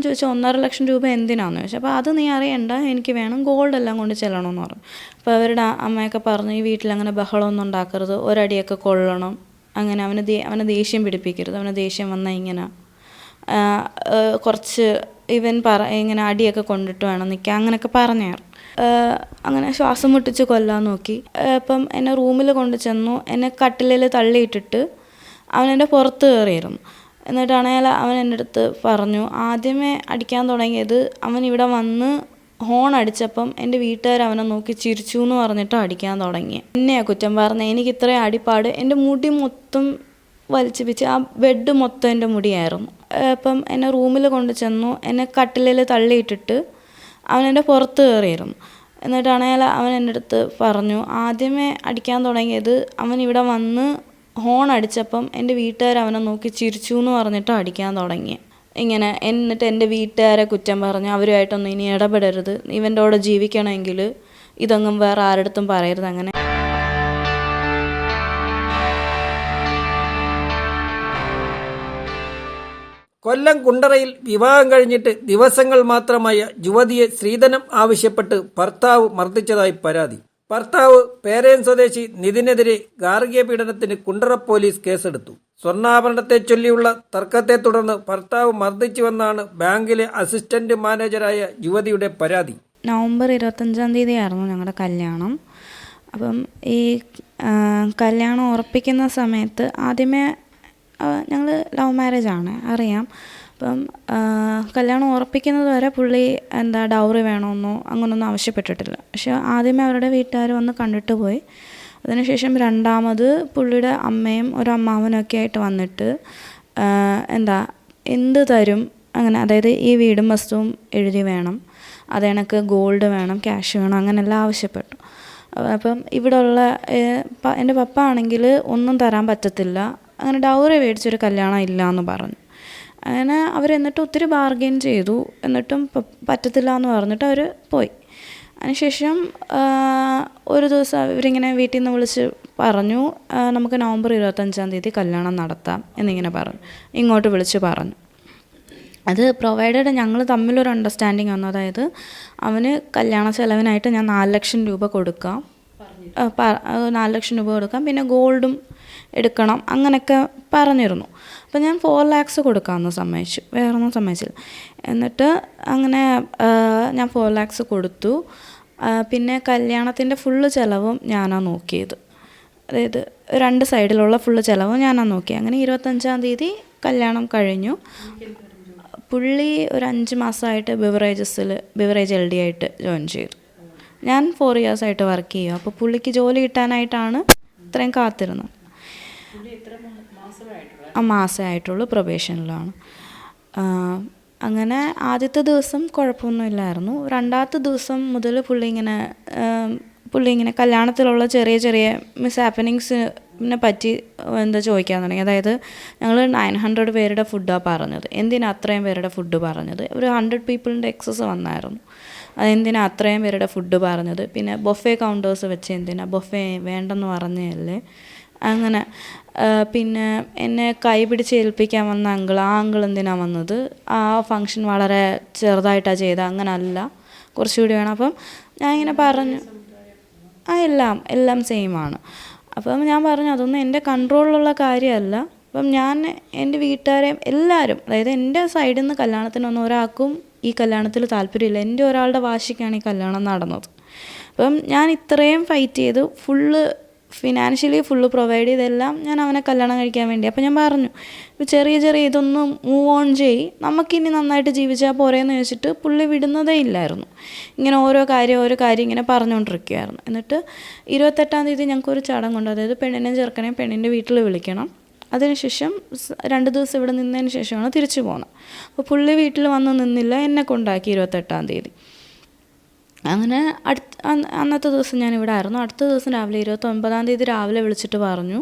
ചോദിച്ചു 1.5 ലക്ഷം രൂപ എന്തിനാണെന്ന് ചോദിച്ചു. അപ്പോൾ അത് നീ അറിയണ്ട, എനിക്ക് വേണം, ഗോൾഡെല്ലാം കൊണ്ട് ചെല്ലണമെന്ന് പറഞ്ഞു. അപ്പോൾ അവരുടെ അമ്മയൊക്കെ പറഞ്ഞു ഈ വീട്ടിലങ്ങനെ ബഹളമൊന്നും ഉണ്ടാക്കരുത്, ഒരടിയൊക്കെ കൊള്ളണം, അങ്ങനെ അവനെ ദേഷ്യം പിടിപ്പിക്കരുത്, അവന് ദേഷ്യം വന്നാൽ ഇങ്ങനെ കുറച്ച് ഇങ്ങനെ അടിയൊക്കെ കൊണ്ടിട്ട് വേണം നിൽക്കാൻ, അങ്ങനെയൊക്കെ പറഞ്ഞായിരുന്നു. അങ്ങനെ ശ്വാസം മുട്ടിച്ച് കൊല്ലാൻ നോക്കി. അപ്പം എന്നെ റൂമിൽ കൊണ്ട് ചെന്നു, എന്നെ കട്ടിലിൽ തള്ളിയിട്ടിട്ട് അവനെൻ്റെ പുറത്ത് കയറിയിരുന്നു. എന്നിട്ടാണെങ്കിൽ അവൻ എൻ്റെ അടുത്ത് പറഞ്ഞു, ആദ്യമേ അടിക്കാൻ തുടങ്ങിയത് അവൻ ഇവിടെ വന്ന് ഹോൺ അടിച്ചപ്പം എൻ്റെ വീട്ടുകാർ അവനെ നോക്കി ചിരിച്ചു എന്ന് പറഞ്ഞിട്ട് അടിക്കാൻ തുടങ്ങി. എന്നെയാണ് കുറ്റം പറഞ്ഞത്, എനിക്ക് ഇത്രയും അടിപ്പാട്, എൻ്റെ മുടി മൊത്തം വലിച്ചു പിച്ച്, ആ ബെഡ് മൊത്തം എൻ്റെ മുടിയായിരുന്നു. അപ്പം എന്നെ റൂമിൽ കൊണ്ട് ചെന്നു, എന്നെ കട്ടിലിൽ തള്ളിയിട്ടിട്ട് അവനെൻ്റെ പുറത്ത് കയറിയിരുന്നു. എന്നിട്ടാണെങ്കിൽ അവൻ എൻ്റെ അടുത്ത് പറഞ്ഞു, ആദ്യമേ അടിക്കാൻ തുടങ്ങിയത് അവൻ ഇവിടെ വന്ന് ഹോൺ അടിച്ചപ്പം എൻ്റെ വീട്ടുകാർ അവനെ നോക്കി ചിരിച്ചു എന്ന് പറഞ്ഞിട്ട് അടിക്കാൻ തുടങ്ങി. ഇങ്ങനെ എന്നിട്ട് എൻ്റെ വീട്ടുകാരെ കുറ്റം പറഞ്ഞു, അവരുമായിട്ടൊന്നും ഇനി ഇടപെടരുത്, ഇവൻ്റെ കൂടെ ജീവിക്കണമെങ്കിൽ ഇതൊന്നും വേറെ ആരുടെ പറയരുത്. അങ്ങനെ കൊല്ലം കുണ്ടറയിൽ വിവാഹം കഴിഞ്ഞിട്ട് ദിവസങ്ങൾ മാത്രമായ യുവതിയെ സ്ത്രീധനം ആവശ്യപ്പെട്ട് ഭർത്താവ് മർദ്ദിച്ചതായി പരാതി. ഭർത്താവ് പേരയം സ്വദേശി നിതിനെതിരെ ഗാർഹിക പീഡനത്തിന് കുണ്ടറ പോലീസ് കേസെടുത്തു. സ്വർണ്ണാഭരണത്തെ ചൊല്ലിയുള്ള തർക്കത്തെ തുടർന്ന് ഭർത്താവ് മർദ്ദിച്ചുവെന്നാണ് ബാങ്കിലെ അസിസ്റ്റന്റ് മാനേജറായ യുവതിയുടെ പരാതി. നവംബർ 25 ആയിരുന്നു ഞങ്ങളുടെ കല്യാണം. അപ്പം ഈ കല്യാണം ഉറപ്പിക്കുന്ന സമയത്ത് ആദ്യമേ ഞങ്ങൾ ലവ് മാരേജാണ്, അറിയാം. അപ്പം കല്യാണം ഉറപ്പിക്കുന്നത് വരെ പുള്ളി ഡൗറി വേണമെന്നോ അങ്ങനൊന്നും ആവശ്യപ്പെട്ടിട്ടില്ല. പക്ഷെ ആദ്യമേ അവരുടെ വീട്ടുകാർ വന്ന് കണ്ടിട്ട് പോയി. അതിനുശേഷം രണ്ടാമത് പുള്ളിയുടെ അമ്മയും ഒരു അമ്മാവനൊക്കെ ആയിട്ട് വന്നിട്ട് എന്ത് തരും അങ്ങനെ, അതായത് ഈ വീടും വസ്തുവും എഴുതി വേണം, അതെനിക്ക് ഗോൾഡ് വേണം, ക്യാഷ് വേണം, അങ്ങനെല്ലാം ആവശ്യപ്പെട്ടു. അപ്പം ഇവിടെ ഉള്ള എൻ്റെ പപ്പ ആണെങ്കിൽ ഒന്നും തരാൻ പറ്റത്തില്ല, അങ്ങനെ ഡൗറി മേടിച്ചൊരു കല്യാണം ഇല്ല എന്ന് പറഞ്ഞു. അങ്ങനെ അവരെന്നിട്ട് ഒത്തിരി ബാർഗെയിൻ ചെയ്തു, എന്നിട്ടും പറ്റത്തില്ല എന്ന് പറഞ്ഞിട്ട് അവർ പോയി. അതിനുശേഷം ഒരു ദിവസം ഇവരിങ്ങനെ വീട്ടിൽ നിന്ന് വിളിച്ച് പറഞ്ഞു, നമുക്ക് നവംബർ 25 കല്യാണം നടത്താം എന്നിങ്ങനെ പറഞ്ഞു, ഇങ്ങോട്ട് വിളിച്ച് പറഞ്ഞു. അത് പ്രൊവൈഡഡ് ഞങ്ങൾ തമ്മിലൊരു അണ്ടർസ്റ്റാൻഡിങ് വന്നു. അതായത് അവന് കല്യാണ ചെലവിനായിട്ട് ഞാൻ 4 ലക്ഷം രൂപ കൊടുക്കാം, 4 ലക്ഷം രൂപ കൊടുക്കാം, പിന്നെ ഗോൾഡും എടുക്കണം, അങ്ങനെയൊക്കെ പറഞ്ഞിരുന്നു. അപ്പോൾ ഞാൻ 4 ലാക്സ് കൊടുക്കാമെന്ന് സമ്മതിച്ചു, വേറൊന്നും സമ്മതിച്ചില്ല. എന്നിട്ട് അങ്ങനെ ഞാൻ 4 ലാക്സ് കൊടുത്തു. പിന്നെ കല്യാണത്തിൻ്റെ ഫുള്ള് ചിലവും ഞാനാണ് നോക്കിയത്, അതായത് 2 സൈഡിലുള്ള ഫുള്ള് ചിലവും ഞാനാണ് നോക്കിയത്. അങ്ങനെ 25 കല്യാണം കഴിഞ്ഞു. പുള്ളി ഒരു 5 മാസമായിട്ട് ബിവറേജ് LD ആയിട്ട് ജോയിൻ ചെയ്തു. ഞാൻ 4 ഇയേഴ്സായിട്ട് വർക്ക് ചെയ്യുക. അപ്പോൾ പുള്ളിക്ക് ജോലി കിട്ടാനായിട്ടാണ് ഇത്രയും കാത്തിരുന്നത്. മാസമായിട്ടുള്ളൂ, പ്രൊബേഷനിലാണ്. അങ്ങനെ ആദ്യത്തെ ദിവസം കുഴപ്പമൊന്നുമില്ലായിരുന്നു. രണ്ടാമത്തെ ദിവസം മുതൽ പുള്ളി ഇങ്ങനെ കല്യാണത്തിലുള്ള ചെറിയ മിസ് ഹാപ്പനിങ്സിനെ പറ്റി ചോദിക്കാൻ തുടങ്ങി. അതായത് ഞങ്ങൾ 900 പേരുടെ ഫുഡാണ് പറഞ്ഞത്, എന്തിനാ അത്രയും പേരുടെ ഫുഡ് പറഞ്ഞത്, ഒരു 100 പീപ്പിളിൻ്റെ എക്സസ് വന്നായിരുന്നു, അതെന്തിനാ അത്രയും പേരുടെ ഫുഡ് പറഞ്ഞത്, പിന്നെ ബൊഫേ കൗണ്ടേഴ്സ് വെച്ച് എന്തിനാ, ബൊഫേ വേണ്ടെന്ന് പറഞ്ഞതല്ലേ, അങ്ങനെ. പിന്നെ എന്നെ കൈ പിടിച്ച് ഏൽപ്പിക്കാൻ വന്ന ആ അങ്കിൾ എന്തിനാണ് വന്നത്, ആ ഫങ്ഷൻ വളരെ ചെറുതായിട്ടാണ് ചെയ്തത്, അങ്ങനല്ല, കുറച്ചുകൂടി വേണം. അപ്പം ഞാൻ ഇങ്ങനെ പറഞ്ഞു, എല്ലാം സെയിമാണ്. അപ്പം ഞാൻ പറഞ്ഞു അതൊന്നും എൻ്റെ കൺട്രോളിലുള്ള കാര്യമല്ല. അപ്പം ഞാൻ എൻ്റെ വീട്ടുകാരെയും എല്ലാവരും, അതായത് എൻ്റെ സൈഡിൽ നിന്ന് കല്യാണത്തിനൊന്നും ഒരാൾക്കും ഈ കല്യാണത്തിൽ താല്പര്യമില്ല, എൻ്റെ ഒരാളുടെ വാശിക്കാണ് ഈ കല്യാണം നടന്നത്. അപ്പം ഞാൻ ഇത്രയും ഫൈറ്റ് ചെയ്ത് ഫിനാൻഷ്യലി ഫുള്ള് പ്രൊവൈഡ് ചെയ്തെല്ലാം ഞാൻ അവനെ കല്യാണം കഴിക്കാൻ വേണ്ടി. അപ്പം ഞാൻ പറഞ്ഞു, ഇപ്പോൾ ചെറിയ ഇതൊന്നും മൂവ് ഓൺ ചെയ്യ്, നമുക്കിനി നന്നായിട്ട് ജീവിച്ചാൽ പോരെയെന്ന് ചോദിച്ചിട്ട് പുള്ളി വിടുന്നതേ ഇല്ലായിരുന്നു. ഇങ്ങനെ ഓരോ കാര്യം ഇങ്ങനെ പറഞ്ഞുകൊണ്ടിരിക്കുകയായിരുന്നു. എന്നിട്ട് 28 ഞങ്ങൾക്കൊരു ചടങ്ങുണ്ട്, അതായത് പെണ്ണിനെയും ചെറുക്കനെയും പെണ്ണിൻ്റെ വീട്ടിൽ വിളിക്കണം. അതിനുശേഷം 2 ദിവസം ഇവിടെ നിന്നതിന് ശേഷമാണ് തിരിച്ചു പോകുന്നത്. അപ്പോൾ പുള്ളി വീട്ടിൽ വന്ന് നിന്നില്ല, എന്നെ കൊണ്ടാക്കി 28 അങ്ങനെ അന്നത്തെ ദിവസം ഞാനിവിടെ ആയിരുന്നു. അടുത്ത ദിവസം രാവിലെ 29 രാവിലെ വിളിച്ചിട്ട് പറഞ്ഞു,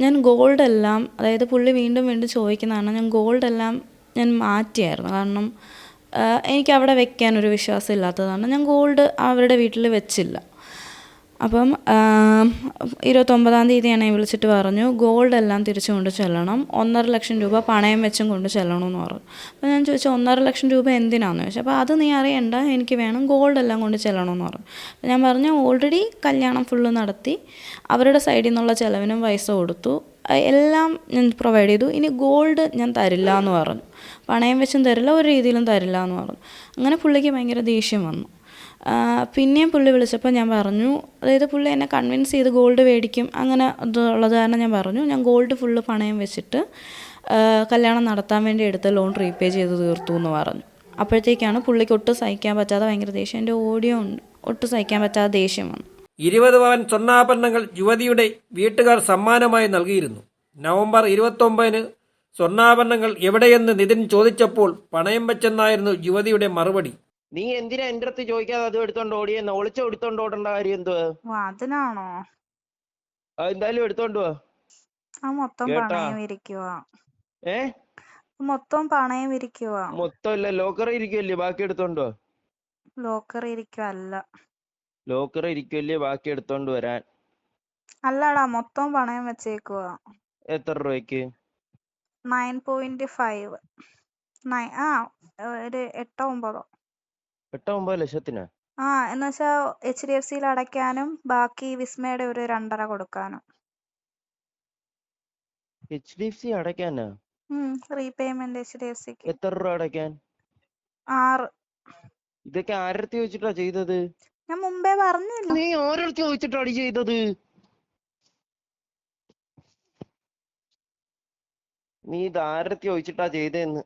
ഞാൻ ഗോൾഡെല്ലാം, അതായത് പുള്ളി വീണ്ടും ചോദിക്കുന്നതാണ്, ഞാൻ ഗോൾഡെല്ലാം ഞാൻ മാറ്റിയായിരുന്നു. കാരണം എനിക്ക് അവിടെ വെക്കാനൊരു വിശ്വാസം ഇല്ലാത്തതാണ്, ഞാൻ ഗോൾഡ് അവരുടെ വീട്ടിൽ വെച്ചില്ല. അപ്പം 29-ാം തീയതിയാണ് വിളിച്ചിട്ട് പറഞ്ഞു ഗോൾഡ് എല്ലാം തിരിച്ചു കൊണ്ട് ചെല്ലണം, 1.5 ലക്ഷം രൂപ പണയം വെച്ചും കൊണ്ട് ചെല്ലണമെന്ന് പറഞ്ഞു. അപ്പോൾ ഞാൻ ചോദിച്ചു 1.5 ലക്ഷം രൂപ എന്തിനാണെന്ന് ചോദിച്ചു. അപ്പോൾ അത് നീ അറിയണ്ട, എനിക്ക് വേണം ഗോൾഡ് എല്ലാം കൊണ്ട് ചെല്ലണമെന്ന് പറഞ്ഞു. അപ്പോൾ ഞാൻ പറഞ്ഞു ഓൾറെഡി കല്യാണം ഫുള്ള് നടത്തി, അവരുടെ സൈഡിൽ നിന്നുള്ള ചിലവിനും പൈസ കൊടുത്തു, എല്ലാം ഞാൻ പ്രൊവൈഡ് ചെയ്തു, ഇനി ഗോൾഡ് ഞാൻ തരില്ല എന്ന് പറഞ്ഞു. പണയം വെച്ചും തരില്ല, ഒരു രീതിയിലും തരില്ല എന്ന് പറഞ്ഞു. അങ്ങനെ പുള്ളിക്ക് ഭയങ്കര ദേഷ്യം വന്നു. പിന്നെയും പുള്ളി വിളിച്ചപ്പോൾ ഞാൻ പറഞ്ഞു, അതായത് പുള്ളി എന്നെ കൺവിൻസ് ചെയ്ത് ഗോൾഡ് മേടിക്കും അങ്ങനെ ഉള്ളത് കാരണം ഞാൻ പറഞ്ഞു ഞാൻ ഗോൾഡ് ഫുള്ള് പണയം വെച്ചിട്ട് കല്യാണം നടത്താൻ വേണ്ടി എടുത്ത ലോൺ റീപേ ചെയ്ത് തീർത്തു എന്ന് പറഞ്ഞു. അപ്പോഴത്തേക്കാണ് പുള്ളിക്ക് ഒട്ടും സഹിക്കാൻ പറ്റാതെ ഭയങ്കര ദേഷ്യം, എൻ്റെ ഓഡിയോ ഉണ്ട്, ഒട്ടും സഹിക്കാൻ പറ്റാതെ ദേഷ്യം വന്നു. 20 പവൻ സ്വർണ്ണാഭരണങ്ങൾ യുവതിയുടെ വീട്ടുകാർ സമ്മാനമായി നൽകിയിരുന്നു. നവംബർ 29-ന് സ്വർണ്ണാഭരണങ്ങൾ എവിടെയെന്ന് നിതിൻ ചോദിച്ചപ്പോൾ പണയം വെച്ചെന്നായിരുന്നു യുവതിയുടെ മറുപടി. നീ എന്തിനാ എന്റെ അടുത്ത് ചോദിക്കാതെ അത് എടുത്തോണ്ട് ഓടിയെന്ന്? ഒളിച്ചെടുത്തോണ്ട് ഓടേണ്ട കാര്യം എന്തുവാ? അതിനാണോ? എന്തായാലും എടുത്തോണ്ട് പോവാ. മൊത്തം കേട്ടാ? പണയം ഇരിക്കുവാ. ഏ മൊത്തം പണയം ഇരിക്കുവാ. മൊത്തം ഇല്ല, ലോക്കറി ഇരിക്കുവല്ലേ, ബാക്കി എടുത്തോണ്ട് വാ. ലോക്കർ ഇരിക്കുവല്ല. ലോക്കറി ഇരിക്കുവല്ലേ, ബാക്കി എടുത്തോണ്ട് വരാൻ. അല്ലടാ, മൊത്തം പണയം വെച്ചേക്കുവാ. എത്ര രൂപയ്ക്ക്? 9.5. ഒരു 8-9. 8-9 ലക്ഷത്തിനാ? എന്നുവെച്ചാ HDFC-യിൽ അടയ്ക്കാനും ബാക്കി വിസ്മയുടെ ഒരു 2.5 കൊടുക്കാനും. HDFC അടയ്ക്കാനാ? റീപേയ്മെന്റ് HDFC-ക്ക്. എത്ര രൂപ അടയ്ക്കാൻ? 6. ഇതൊക്കെ ആരടുത്ത് ചോദിച്ചിട്ടാ ചെയ്തത്? ഞാൻ മുമ്പേ പറഞ്ഞില്ല. നീ ആരടുത്ത് ചോദിച്ചിട്ടാണ് ചെയ്തത്? നീ ഇത് ആരടുത്ത് ചോദിച്ചിട്ടാ ചെയ്തതെന്ന്?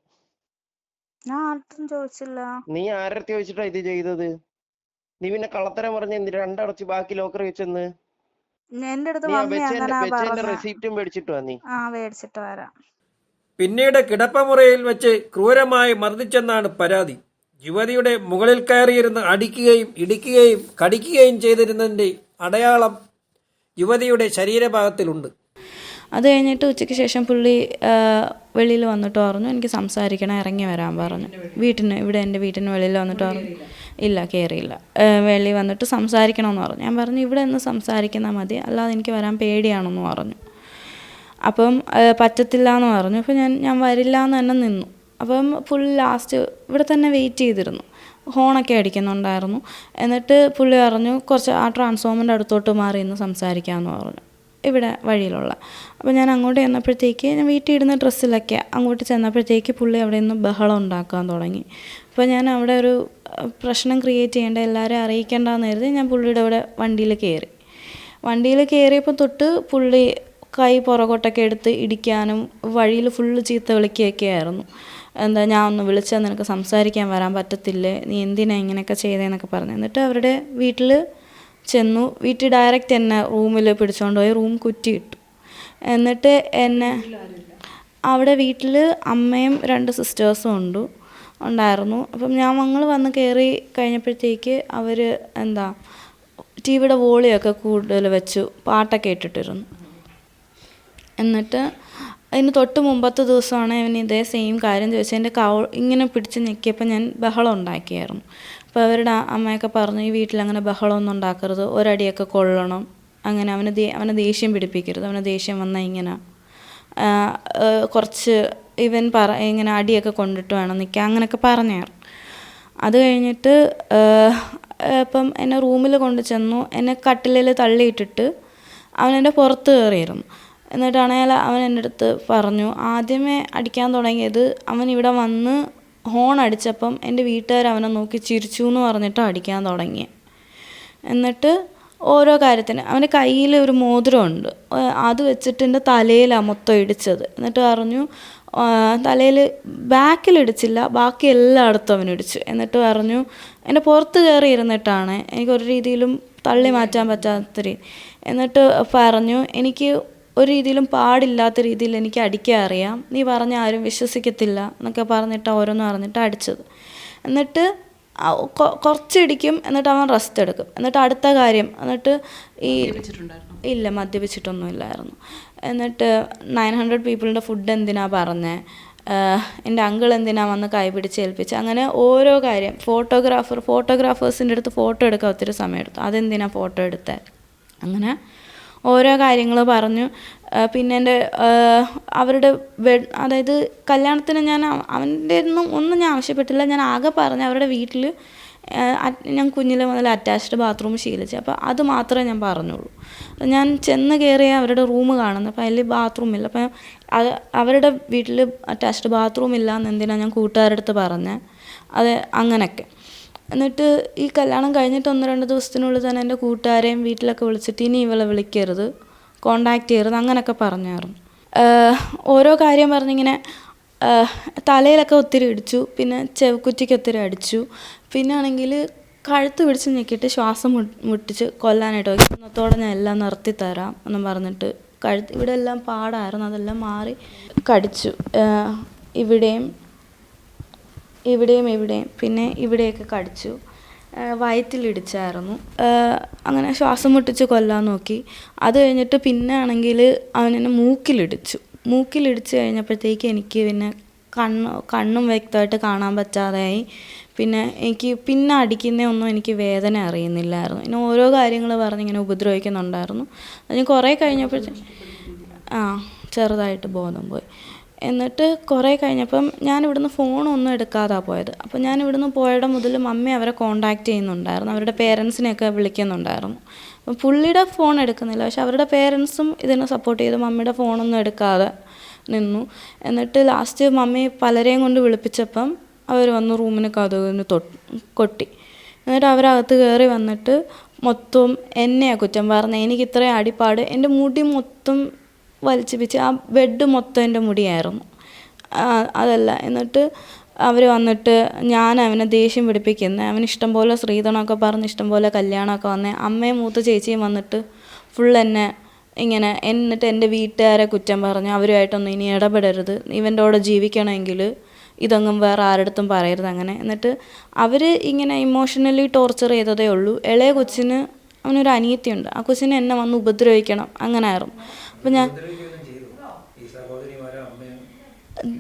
ഞാൻ ആർക്കും ചോദിച്ചില്ല. നീ ആരടുത്ത് ചോദിച്ചിട്ടാ ഇത് ചെയ്തത്? നീ പിന്നെ കള്ളത്തരം പറഞ്ഞ എന്തിനാ രണ്ടടച്ച് ബാക്കി ലോക്കറി വെച്ചെന്ന്? എന്റെ അടുത്ത് നീ ആ മമ്മി അങ്ങനെ വെച്ചതിന്റെ റെസീപ്റ്റും മേടിച്ചിട്ട് വാ നീ. മേടിച്ചിട്ട് വരാം. പിന്നീട് കിടപ്പമുറിയിൽ വെച്ച് ക്രൂരമായി മർദ്ദിച്ചെന്നാണ് പരാതി. യുവതിയുടെ മുകളിൽ കയറിയിരുന്ന് അടിക്കുകയും ഇടിക്കുകയും കടിക്കുകയും ചെയ്തിരുന്നതിന്റെ അടയാളം യുവതിയുടെ ശരീരഭാഗത്തിലുണ്ട്. അത് കഴിഞ്ഞിട്ട് ഉച്ചയ്ക്ക് ശേഷം പുള്ളി വെളിയിൽ വന്നിട്ട് പറഞ്ഞു എനിക്ക് സംസാരിക്കണം, ഇറങ്ങി വരാൻ പറഞ്ഞു. ഇവിടെ എൻ്റെ വീട്ടിന് വെളിയിൽ വന്നിട്ട് പറഞ്ഞു. ഇല്ല, കയറിയില്ല. വെളിയിൽ വന്നിട്ട് സംസാരിക്കണമെന്ന് പറഞ്ഞു. ഞാൻ പറഞ്ഞു ഇവിടെ നിന്ന് സംസാരിക്കുന്ന മതി, അല്ലാതെ എനിക്ക് വരാൻ പേടിയാണെന്ന് പറഞ്ഞു. അപ്പം പറ്റത്തില്ല എന്ന് പറഞ്ഞു. അപ്പോൾ ഞാൻ വരില്ല എന്ന് തന്നെ നിന്നു. അപ്പം പുള്ളി ലാസ്റ്റ് ഇവിടെ തന്നെ വെയിറ്റ് ചെയ്തിരുന്നു, ഹോണൊക്കെ അടിക്കുന്നുണ്ടായിരുന്നു. എന്നിട്ട് പുള്ളി പറഞ്ഞു കുറച്ച് ആ ട്രാൻസ്ഫോമറിൻ്റെ അടുത്തോട്ട് മാറി ഇന്ന് സംസാരിക്കാമെന്ന് പറഞ്ഞു, ഇവിടെ വഴിയിലുള്ള. അപ്പോൾ ഞാൻ അങ്ങോട്ട് ചെന്നപ്പോഴത്തേക്ക് ഞാൻ വീട്ടിൽ ഇടുന്ന ഡ്രസ്സിലൊക്കെ അങ്ങോട്ട് ചെന്നപ്പോഴത്തേക്ക് പുള്ളി അവിടെ നിന്ന് ബഹളം ഉണ്ടാക്കാൻ തുടങ്ങി. അപ്പോൾ ഞാൻ അവിടെ ഒരു പ്രശ്നം ക്രിയേറ്റ് ചെയ്യേണ്ട, എല്ലാവരെയും അറിയിക്കേണ്ടെന്ന് കരുതി ഞാൻ പുള്ളിയുടെ അവിടെ വണ്ടിയിൽ കയറിയപ്പോൾ തൊട്ട് പുള്ളി കൈ പുറകോട്ടൊക്കെ എടുത്ത് ഇടിക്കാനും വഴിയിൽ ഫുള്ള് ചീത്ത വിളിക്കുകയൊക്കെ ആയിരുന്നു. എന്താ ഞാൻ ഒന്ന് വിളിച്ചാൽ നിനക്ക് സംസാരിക്കാൻ വരാൻ പറ്റത്തില്ലേ, നീ എന്തിനാ ഇങ്ങനെയൊക്കെ ചെയ്തതെന്നൊക്കെ പറഞ്ഞു. എന്നിട്ട് അവരുടെ വീട്ടിൽ ചെന്നു. വീട്ടിൽ ഡയറക്റ്റ് എന്നെ റൂമിൽ പിടിച്ചുകൊണ്ട് പോയി റൂം കുറ്റിയിട്ടു. എന്നിട്ട് എന്നെ അവിടെ വീട്ടിൽ അമ്മയും 2 സിസ്റ്റേഴ്സും ഉണ്ടായിരുന്നു. അപ്പം ഞങ്ങൾ വന്ന് കയറി കഴിഞ്ഞപ്പോഴത്തേക്ക് അവർ ടിവിയുടെ വോളിയൊക്കെ കൂടുതൽ വെച്ചു പാട്ടൊക്കെ ഇട്ടിട്ടിരുന്നു. എന്നിട്ട് അതിന് തൊട്ട് മുമ്പത്തെ ദിവസമാണ് ഇവൻ ഇതേ സെയിം കാര്യം ചോദിച്ചത്. എൻ്റെ ഇങ്ങനെ പിടിച്ച് ഞെക്കിയപ്പോൾ ഞാൻ ബഹളം ഉണ്ടാക്കിയായിരുന്നു. അപ്പോൾ അവരുടെ അമ്മയൊക്കെ പറഞ്ഞു ഈ വീട്ടിലങ്ങനെ ബഹളമൊന്നും ഉണ്ടാക്കരുത്, ഒരടിയൊക്കെ കൊള്ളണം, അങ്ങനെ അവനെ ദേഷ്യം പിടിപ്പിക്കരുത്, അവന് ദേഷ്യം വന്നാൽ ഇങ്ങനെ കുറച്ച് ഇങ്ങനെ അടിയൊക്കെ കൊണ്ടിട്ട് വേണം നിൽക്കാൻ, അങ്ങനെയൊക്കെ പറഞ്ഞായിരുന്നു. അത് കഴിഞ്ഞിട്ട് ഇപ്പം എന്നെ റൂമിൽ കൊണ്ട് ചെന്നു. എന്നെ കട്ടിലിൽ തള്ളിയിട്ടിട്ട് അവനെൻ്റെ പുറത്ത് കയറിയിരുന്നു. എന്നിട്ടാണെങ്കിൽ അവൻ എൻ്റെ അടുത്ത് പറഞ്ഞു, ആദ്യമേ അടിക്കാൻ തുടങ്ങിയത് അവൻ ഇവിടെ വന്ന് ഹോൺ അടിച്ചപ്പം എൻ്റെ വീട്ടുകാർ അവനെ നോക്കി ചിരിച്ചു എന്ന് പറഞ്ഞിട്ട് അടിക്കാൻ തുടങ്ങി. എന്നിട്ട് ഓരോ കാര്യത്തിന് അവൻ്റെ കയ്യിൽ ഒരു മോതിരമുണ്ട്, അത് വെച്ചിട്ട് എൻ്റെ തലയിലാണ് മൊത്തം ഇടിച്ചത്. എന്നിട്ട് പറഞ്ഞു തലയിൽ ബാക്കിലിടിച്ചില്ല, ബാക്കി എല്ലായിടത്തും അവൻ ഇടിച്ചു. എന്നിട്ട് പറഞ്ഞു എൻ്റെ പുറത്ത് കയറി ഇരുന്നിട്ടാണ് എനിക്കൊരു രീതിയിലും തള്ളി മാറ്റാൻ പറ്റാത്ത രീതി. എന്നിട്ട് പറഞ്ഞു എനിക്ക് ഒരു രീതിയിലും പാടില്ലാത്ത രീതിയിൽ എനിക്ക് അടിക്കാൻ അറിയാം, നീ പറഞ്ഞ ആരും വിശ്വസിക്കത്തില്ല എന്നൊക്കെ പറഞ്ഞിട്ട് ഓരോന്ന് പറഞ്ഞിട്ട് അടിച്ചത്. എന്നിട്ട് കുറച്ചിടിക്കും, എന്നിട്ട് അവൻ റെസ്റ്റ് എടുക്കും. എന്നിട്ട് അടുത്ത കാര്യം, എന്നിട്ട് ഇല്ല മദ്യപിച്ചിട്ടൊന്നും ഇല്ലായിരുന്നു. എന്നിട്ട് 900 പീപ്പിളിൻ്റെ ഫുഡ് എന്തിനാ പറഞ്ഞേ, എൻ്റെ അങ്കിൾ എന്തിനാ വന്ന് കൈ പിടിച്ച് ഏൽപ്പിച്ച്, അങ്ങനെ ഓരോ കാര്യം. ഫോട്ടോഗ്രാഫേഴ്സിൻ്റെ അടുത്ത് ഫോട്ടോ എടുക്കാൻ ഒത്തിരി സമയം എടുത്തു, അതെന്തിനാ ഫോട്ടോ എടുത്തേ. അങ്ങനെ ഓരോ കാര്യങ്ങൾ പറഞ്ഞു. പിന്നെ എൻ്റെ അവരുടെ അതായത് കല്യാണത്തിന് ഞാൻ അവൻ്റെ ഒന്നും ഞാൻ ആവശ്യപ്പെട്ടില്ല. ഞാൻ ആകെ പറഞ്ഞ അവരുടെ വീട്ടിൽ ഞാൻ കുഞ്ഞിലെ മുതൽ അറ്റാച്ച്ഡ് ബാത്റൂം ശീലിച്ചു. അപ്പോൾ അത് മാത്രമേ ഞാൻ പറഞ്ഞുള്ളൂ. ഞാൻ ചെന്ന് കയറിയ അവരുടെ റൂം കാണുന്നത്, അപ്പോൾ അതിൽ ബാത്റൂം ഇല്ല. അപ്പം അവരുടെ വീട്ടിൽ അറ്റാച്ച്ഡ് ബാത്റൂം ഇല്ല എന്ന് എന്തിനാണ് ഞാൻ കൂട്ടുകാരുടെ അടുത്ത് പറഞ്ഞത്. അത് അങ്ങനെയൊക്കെ. എന്നിട്ട് ഈ കല്യാണം കഴിഞ്ഞിട്ട് 1-2 ദിവസത്തിനുള്ളിൽ തന്നെ എൻ്റെ കൂട്ടുകാരെയും വീട്ടിലൊക്കെ വിളിച്ചിട്ട് ഇനി ഇവളെ വിളിക്കരുത്, കോണ്ടാക്ട് ചെയ്യരുത്, അങ്ങനെയൊക്കെ പറഞ്ഞായിരുന്നു. ഓരോ കാര്യം പറഞ്ഞിങ്ങനെ തലയിലൊക്കെ ഒത്തിരി ഇടിച്ചു, പിന്നെ ചെവിക്കുറ്റിക്ക് ഒത്തിരി അടിച്ചു. പിന്നെ ആണെങ്കിൽ കഴുത്ത് പിടിച്ച് ഞെക്കിയിട്ട് ശ്വാസം മുട്ടിച്ച് കൊല്ലാനായിട്ട് നോക്കി. ഇന്നത്തോടെ ഞാൻ എല്ലാം നിർത്തിത്തരാം എന്നും പറഞ്ഞിട്ട് ഇവിടെ എല്ലാം പാടായിരുന്നു, അതെല്ലാം മാറി കടിച്ചു. ഇവിടെയും പിന്നെ ഇവിടെയൊക്കെ കടിച്ചു. വയറ്റിലിടിച്ചായിരുന്നു. അങ്ങനെ ശ്വാസം മുട്ടിച്ച് കൊല്ലാൻ നോക്കി. അത് കഴിഞ്ഞിട്ട് പിന്നെ ആണെങ്കിൽ അവനെന്നെ മൂക്കിലിടിച്ച് കഴിഞ്ഞപ്പോഴത്തേക്ക് എനിക്ക് പിന്നെ കണ്ണും വ്യക്തമായിട്ട് കാണാൻ പറ്റാതെയായി. പിന്നെ എനിക്ക് പിന്നെ അടിക്കുന്നതൊന്നും എനിക്ക് വേദന അറിയുന്നില്ലായിരുന്നു. പിന്നെ ഓരോ കാര്യങ്ങൾ പറഞ്ഞിങ്ങനെ ഉപദ്രവിക്കുന്നുണ്ടായിരുന്നു. അതിന് കുറേ കഴിഞ്ഞപ്പോഴത്തേക്ക് ചെറുതായിട്ട് ബോധം പോയി. എന്നിട്ട് കുറേ കഴിഞ്ഞപ്പം ഞാനിവിടുന്ന് ഫോണൊന്നും എടുക്കാതാണ് പോയത്. അപ്പോൾ ഞാനിവിടുന്ന് പോയവിടെ മുതൽ മമ്മി അവരെ കോണ്ടാക്ട് ചെയ്യുന്നുണ്ടായിരുന്നു, അവരുടെ പേരൻസിനെയൊക്കെ വിളിക്കുന്നുണ്ടായിരുന്നു. അപ്പം പുള്ളിയുടെ ഫോൺ എടുക്കുന്നില്ല, പക്ഷെ അവരുടെ പേരൻസും ഇതിനെ സപ്പോർട്ട് ചെയ്ത് മമ്മിയുടെ ഫോണൊന്നും എടുക്കാതെ നിന്നു. എന്നിട്ട് ലാസ്റ്റ് മമ്മി പലരെയും കൊണ്ട് വിളിപ്പിച്ചപ്പം അവർ വന്ന് റൂമിന് കതകിന് കൊട്ടി. എന്നിട്ട് അവരകത്ത് കയറി വന്നിട്ട് മൊത്തം എന്നെയാണ് കുറ്റം പറഞ്ഞത്. എനിക്ക് ഇത്രയും അടിപ്പാട്, എൻ്റെ മുടി മൊത്തം വലിച്ചു പിച്ച്, ആ ബെഡ് മൊത്തം എൻ്റെ മുടിയായിരുന്നു. അതല്ല, എന്നിട്ട് അവർ വന്നിട്ട് ഞാൻ അവനെ ദേഷ്യം പിടിപ്പിക്കുന്നത്, അവന് ഇഷ്ടംപോലെ സ്ത്രീധനമൊക്കെ പറഞ്ഞ് ഇഷ്ടംപോലെ കല്യാണമൊക്കെ വന്നേ. അമ്മയും മൂത്ത ചേച്ചിയും വന്നിട്ട് ഫുൾ എന്നെ ഇങ്ങനെ, എന്നിട്ട് എൻ്റെ വീട്ടുകാരെ കുറ്റം പറഞ്ഞ് അവരുമായിട്ടൊന്നും ഇനി ഇടപെടരുത്, ഇവൻ്റെ കൂടെ ജീവിക്കണമെങ്കിൽ ഇതൊന്നും വേറെ ആരുടെടുത്തും പറയരുത് അങ്ങനെ. എന്നിട്ട് അവർ ഇങ്ങനെ ഇമോഷണലി ടോർച്ചർ ചെയ്തതേ ഉള്ളൂ. ഇളയ കൊച്ചിന്, അവനൊരു അനിയത്തിയുണ്ട്, ആ കൊച്ചിനെ എന്നെ വന്ന് ഉപദ്രവിക്കണം അങ്ങനെ ആയിരുന്നു. അപ്പം ഞാൻ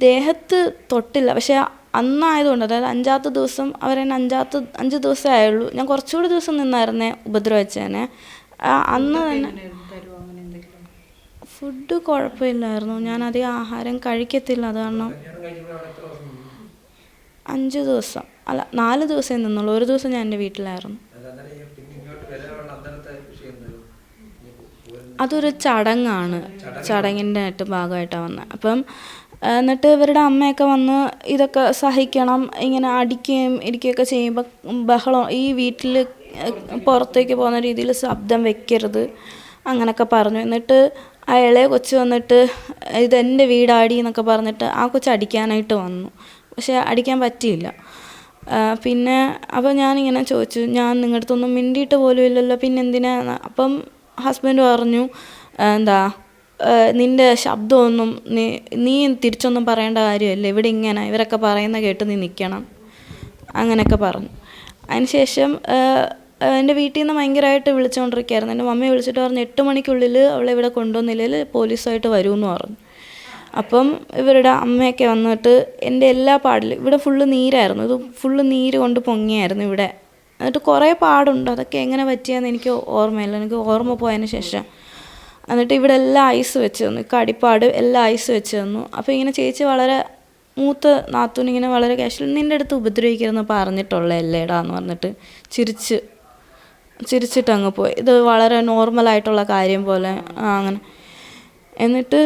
ദേഹത്ത് തൊട്ടില്ല, പക്ഷെ അന്നായതുകൊണ്ട്, അതായത് 5ാമത്തെ ദിവസം അവരെന്നെ 5 ദിവസമേ ആയുള്ളൂ. ഞാൻ കുറച്ചുകൂടി ദിവസം നിന്നായിരുന്നേ ഉപദ്രവിച്ചേനെ. അന്ന് തന്നെ ഫുഡ് കുഴപ്പമില്ലായിരുന്നു. ഞാൻ അധികം ആഹാരം കഴിക്കത്തില്ല, അത് കാരണം 5 ദിവസം അല്ല 4 ദിവസമേ നിന്നുള്ളൂ. ഒരു ദിവസം ഞാൻ എൻ്റെ വീട്ടിലായിരുന്നു. അതൊരു ചടങ്ങാണ്, ചടങ്ങിൻ്റെ ഭാഗമായിട്ടാണ് വന്നത്. അപ്പം എന്നിട്ട് ഇവരുടെ അമ്മയൊക്കെ വന്ന് ഇതൊക്കെ സഹിക്കണം, ഇങ്ങനെ അടിക്കുകയും ഇരിക്കുകയൊക്കെ ചെയ്യുമ്പോൾ ബഹളം, ഈ വീട്ടിൽ പുറത്തേക്ക് പോകുന്ന രീതിയിൽ ശബ്ദം വെക്കരുത് അങ്ങനെയൊക്കെ പറഞ്ഞു. എന്നിട്ട് ആ ഇളയ കൊച്ച് വന്നിട്ട് ഇതെൻ്റെ വീടാടി എന്നൊക്കെ പറഞ്ഞിട്ട് ആ കൊച്ച് അടിക്കാനായിട്ട് വന്നു, പക്ഷെ അടിക്കാൻ പറ്റിയില്ല. പിന്നെ അപ്പോൾ ഞാനിങ്ങനെ ചോദിച്ചു, ഞാൻ നിങ്ങളുടെ അടുത്തൊന്നും മിണ്ടിയിട്ട് പോലും ഇല്ലല്ലോ, പിന്നെ എന്തിനാണ്? അപ്പം ഹസ്ബൻഡ് പറഞ്ഞു, നിൻ്റെ ശബ്ദമൊന്നും നീ തിരിച്ചൊന്നും പറയേണ്ട കാര്യമല്ല, ഇവിടെ ഇങ്ങനെ ഇവരൊക്കെ പറയുന്ന കേട്ട് നീ നിൽക്കണം അങ്ങനെയൊക്കെ പറഞ്ഞു. അതിനുശേഷം എൻ്റെ വീട്ടിൽ നിന്ന് ഭയങ്കരമായിട്ട് വിളിച്ചുകൊണ്ടിരിക്കുകയായിരുന്നു. എൻ്റെ മമ്മി വിളിച്ചിട്ട് പറഞ്ഞു 8 മണിക്കുള്ളിൽ അവളെ ഇവിടെ കൊണ്ടുവന്നില്ലെങ്കിൽ പോലീസുമായിട്ട് വരുമെന്ന് പറഞ്ഞു. അപ്പം ഇവരുടെ അമ്മയൊക്കെ വന്നിട്ട് എൻ്റെ എല്ലാ പാടിലും, ഇവിടെ ഫുള്ള് നീരായിരുന്നു, ഇത് ഫുള്ള് നീര് കൊണ്ട് പൊങ്ങിയായിരുന്നു ഇവിടെ. എന്നിട്ട് കുറേ പാടുണ്ട്, അതൊക്കെ എങ്ങനെ പറ്റിയാന്ന് എനിക്ക് ഓർമ്മയില്ല, എനിക്ക് ഓർമ്മ പോയതിന് ശേഷം. എന്നിട്ട് ഇവിടെ എല്ലാം ഐസ് വെച്ച് തന്നു, കടിപ്പാട് എല്ലാം ഐസ് വെച്ച് തന്നു. അപ്പോൾ ഇങ്ങനെ ചേച്ചി വളരെ മൂത്ത നാത്തൂന് ഇങ്ങനെ വളരെ കാഷ്വൽ, നിൻ്റെ അടുത്ത് ഉപദ്രവിക്കരുതെന്ന് പറഞ്ഞിട്ടുള്ളതല്ലേടാ എന്ന് പറഞ്ഞിട്ട് ചിരിച്ചിട്ട് അങ്ങ് പോയി. ഇത് വളരെ നോർമലായിട്ടുള്ള കാര്യം പോലെ അങ്ങനെ. എന്നിട്ട്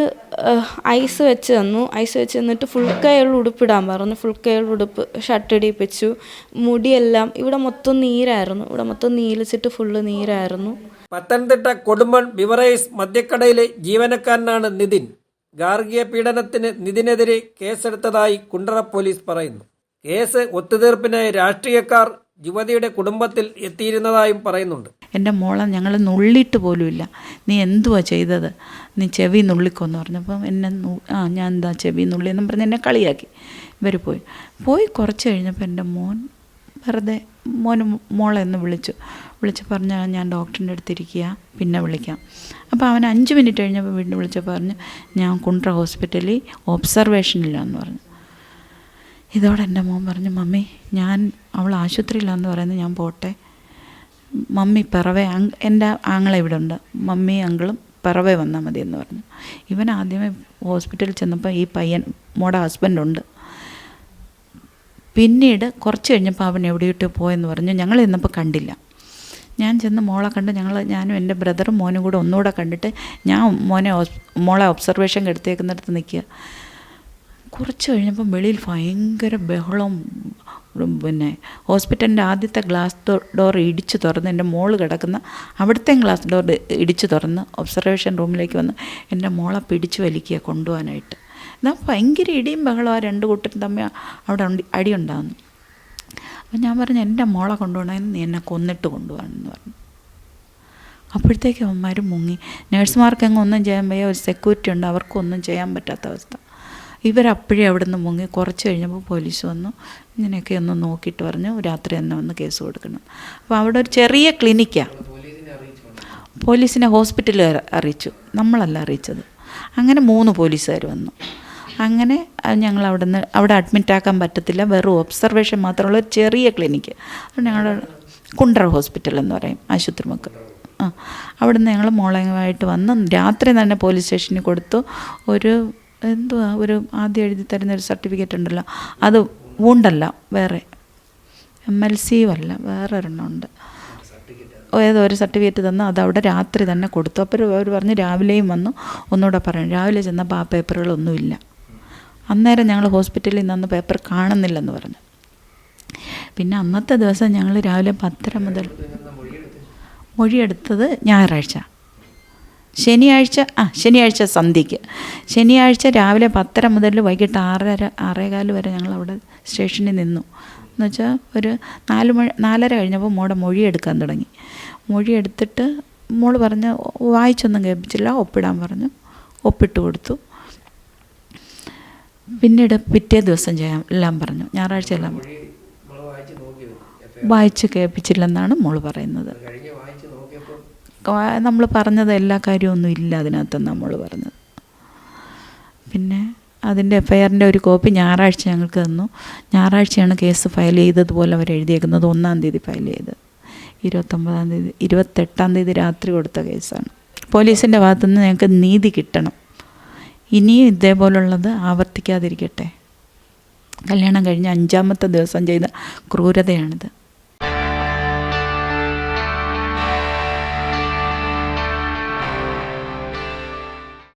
ഐസ് വെച്ച് തന്നു. ഐസ് വെച്ച് തന്നിട്ട് ഫുൾ കൈയുള്ള ഉടുപ്പിടാൻ പറഞ്ഞു. ഫുൾ കൈയുള്ള ഉടുപ്പ് ഷർട്ട് ഇടിപ്പിച്ചു. മുടിയെല്ലാം ഇവിടെ മൊത്തം നീരായിരുന്നു, ഇവിടെ മൊത്തം നീലിച്ചിട്ട് ഫുള്ള് നീരായിരുന്നു. പത്തനംതിട്ട കൊടുമ്പൺ ബിവറേഴ്സ് മദ്യക്കടയിലെ ജീവനക്കാരനാണ് നിതിൻ. ഗാർഹിക പീഡനത്തിന് നിതിനെതിരെ കേസെടുത്തതായി കുണ്ടറ പോലീസ് പറയുന്നു. കേസ് ഒത്തുതീർപ്പിനായി രാഷ്ട്രീയക്കാർ യുവതിയുടെ കുടുംബത്തിൽ എത്തിയിരുന്നതായും പറയുന്നുണ്ട്. എൻ്റെ മോളെ ഞങ്ങൾ നുള്ളിയിട്ട് പോലുമില്ല. നീ എന്തുവാ ചെയ്തത്, നീ ചെവി നുള്ളിക്കൊന്ന് പറഞ്ഞപ്പം എന്നെ ഞാൻ എന്താ ചെവി നുള്ളിയെന്നും പറഞ്ഞ് എന്നെ കളിയാക്കി. ഇവർ പോയി കുറച്ച് കഴിഞ്ഞപ്പോൾ എൻ്റെ മോൻ വെറുതെ മോളെ ഒന്ന് വിളിച്ച് പറഞ്ഞാൽ ഞാൻ ഡോക്ടറിൻ്റെ അടുത്തിരിക്കുക, പിന്നെ വിളിക്കാം. അപ്പോൾ അവൻ 5 മിനിറ്റ് കഴിഞ്ഞപ്പോൾ വീണ്ടും വിളിച്ച് പറഞ്ഞു ഞാൻ കുണ്ട്ര ഹോസ്പിറ്റലിൽ ഒബ്സർവേഷനിലാന്ന് പറഞ്ഞു. ഇതോടെ എൻ്റെ മോൻ പറഞ്ഞു, മമ്മി അവൾ ആശുപത്രിയിലാന്ന് പറയുന്നത്, ഞാൻ പോട്ടെ, മമ്മി പിറവേ എൻ്റെ ആങ്ങളെ ഇവിടെ ഉണ്ട്, മമ്മി അങ്കിളും പിറവേ വന്നാൽ മതി എന്ന് പറഞ്ഞു. ഇവൻ ആദ്യമേ ഹോസ്പിറ്റലിൽ ചെന്നപ്പോൾ ഈ പയ്യൻ മോടെ ഹസ്ബൻഡുണ്ട്. പിന്നീട് കുറച്ച് കഴിഞ്ഞപ്പോൾ അവൻ എവിടെയിട്ട് പോയെന്ന് പറഞ്ഞു. ഞങ്ങൾ ചെന്നപ്പോൾ കണ്ടില്ല. ഞാൻ ചെന്ന് മോളെ കണ്ട് ഞാനും എൻ്റെ ബ്രദറും മോനും കൂടെ ഒന്നുകൂടെ കണ്ടിട്ട് ഞാൻ മോളെ ഒബ്സർവേഷൻ എടുത്തേക്കുന്നിടത്ത് നിൽക്കുക. കുറച്ച് കഴിഞ്ഞപ്പം വെളിയിൽ ഭയങ്കര ബഹളവും, പിന്നെ ഹോസ്പിറ്റലിൻ്റെ ആദ്യത്തെ ഗ്ലാസ് ഡോർ ഇടിച്ചു തുറന്ന് എൻ്റെ മോള് കിടക്കുന്ന അവിടുത്തെ ഗ്ലാസ് ഡോർ ഇടിച്ചു തുറന്ന് ഒബ്സർവേഷൻ റൂമിലേക്ക് വന്ന് എൻ്റെ മോളെ പിടിച്ചു വലിക്കുക കൊണ്ടുപോകാനായിട്ട്. എന്നാൽ ഭയങ്കര ഇടിയും ബഹളവും, ആ രണ്ട് കൂട്ടരും തമ്മിൽ അവിടെ അടിയുണ്ടാകുന്നു. അപ്പം ഞാൻ പറഞ്ഞു എൻ്റെ മോളെ കൊണ്ടുപോകണമെന്ന് നീ എന്നെ കൊന്നിട്ട് കൊണ്ടുപോകാമെന്ന് പറഞ്ഞു. അപ്പോഴത്തേക്ക് അവന്മാർ മുങ്ങി. നേഴ്സുമാർക്ക് അങ്ങ് ഒന്നും ചെയ്യാൻ വയ്യ, ഒരു സെക്യൂരിറ്റി ഉണ്ട്, അവർക്കൊന്നും ചെയ്യാൻ പറ്റാത്ത അവസ്ഥ. ഇവരപ്പോഴേ അവിടെ നിന്ന് മുങ്ങി. കുറച്ച് കഴിഞ്ഞപ്പോൾ പോലീസ് വന്നു, ഇങ്ങനെയൊക്കെ ഒന്ന് നോക്കിയിട്ട് പറഞ്ഞു രാത്രി തന്നെ വന്ന് കേസ് കൊടുക്കണം. അപ്പോൾ അവിടെ ഒരു ചെറിയ ക്ലിനിക്കാണ്. പോലീസിനെ ഹോസ്പിറ്റലിൽ അറിയിച്ചു, നമ്മളല്ല അറിയിച്ചത്. അങ്ങനെ 3 പോലീസുകാർ വന്നു. അങ്ങനെ ഞങ്ങൾ അവിടെ അഡ്മിറ്റാക്കാൻ പറ്റത്തില്ല, വെറും ഒബ്സർവേഷൻ മാത്രമുള്ള ഒരു ചെറിയ ക്ലിനിക്ക്. ഞങ്ങളുടെ കുണ്ടറ ഹോസ്പിറ്റൽ എന്ന് പറയും, ആശുപത്രി മക്കൾ. അവിടുന്ന് ഞങ്ങൾ മോളയുമായിട്ട് വന്ന് രാത്രി തന്നെ പോലീസ് സ്റ്റേഷനിൽ കൊടുത്തു. ഒരു ആദ്യം എഴുതി തരുന്നൊരു സർട്ടിഫിക്കറ്റ് ഉണ്ടല്ലോ, അത് വൂണ്ടല്ല, വേറെ MLC അല്ല, വേറെ ഒരെണ്ണമുണ്ട്, ഏതോ ഒരു സർട്ടിഫിക്കറ്റ് തന്നു. അതവിടെ രാത്രി തന്നെ കൊടുത്തു. അപ്പോൾ അവർ പറഞ്ഞു രാവിലെയും വന്നു ഒന്നുകൂടെ പറയണം. രാവിലെ ചെന്നപ്പോൾ ആ പേപ്പറുകളൊന്നുമില്ല. അന്നേരം ഞങ്ങൾ ഹോസ്പിറ്റലിൽ നിന്ന് പേപ്പർ കാണുന്നില്ലെന്ന് പറഞ്ഞു. പിന്നെ അന്നത്തെ ദിവസം ഞങ്ങൾ രാവിലെ 10:30 മുതൽ മൊഴിയെടുത്തത് ഞായറാഴ്ച, ശനിയാഴ്ച സന്ധ്യയ്ക്ക്. ശനിയാഴ്ച രാവിലെ 10:30 മുതൽ വൈകിട്ട് 6:15 വരെ ഞങ്ങളവിടെ സ്റ്റേഷനിൽ നിന്നു. എന്നുവെച്ചാൽ ഒരു 4:30 കഴിഞ്ഞപ്പോൾ മോടെ മൊഴിയെടുക്കാൻ തുടങ്ങി. മൊഴിയെടുത്തിട്ട് മോള് പറഞ്ഞ് വായിച്ചൊന്നും കേൾപ്പിച്ചില്ല, ഒപ്പിടാൻ പറഞ്ഞു, ഒപ്പിട്ട് കൊടുത്തു. പിന്നീട് പിറ്റേ ദിവസം ചെയ്യാം എല്ലാം പറഞ്ഞു. ഞായറാഴ്ച എല്ലാം വായിച്ച് കേൾപ്പിച്ചില്ലെന്നാണ് മോള് പറയുന്നത്. നമ്മൾ പറഞ്ഞത് എല്ലാ കാര്യമൊന്നും ഇല്ല അതിനകത്ത് നമ്മൾ പറഞ്ഞത്. പിന്നെ അതിൻ്റെ FIRൻ്റെ ഒരു കോപ്പി ഞായറാഴ്ച ഞങ്ങൾക്ക് തന്നു. ഞായറാഴ്ചയാണ് കേസ് ഫയൽ ചെയ്തതുപോലെ അവർ എഴുതിയേക്കുന്നത്. 1-ാം തീയതി ഫയൽ ചെയ്ത് 28-ാം തീയതി രാത്രി കൊടുത്ത കേസാണ്. പോലീസിൻ്റെ ഭാഗത്തുനിന്ന് ഞങ്ങൾക്ക് നീതി കിട്ടണം. ഇനിയും ഇതേപോലുള്ളത് ആവർത്തിക്കാതിരിക്കട്ടെ. കല്യാണം കഴിഞ്ഞ് 5-ാമത്തെ ദിവസം ചെയ്ത ക്രൂരതയാണിത്.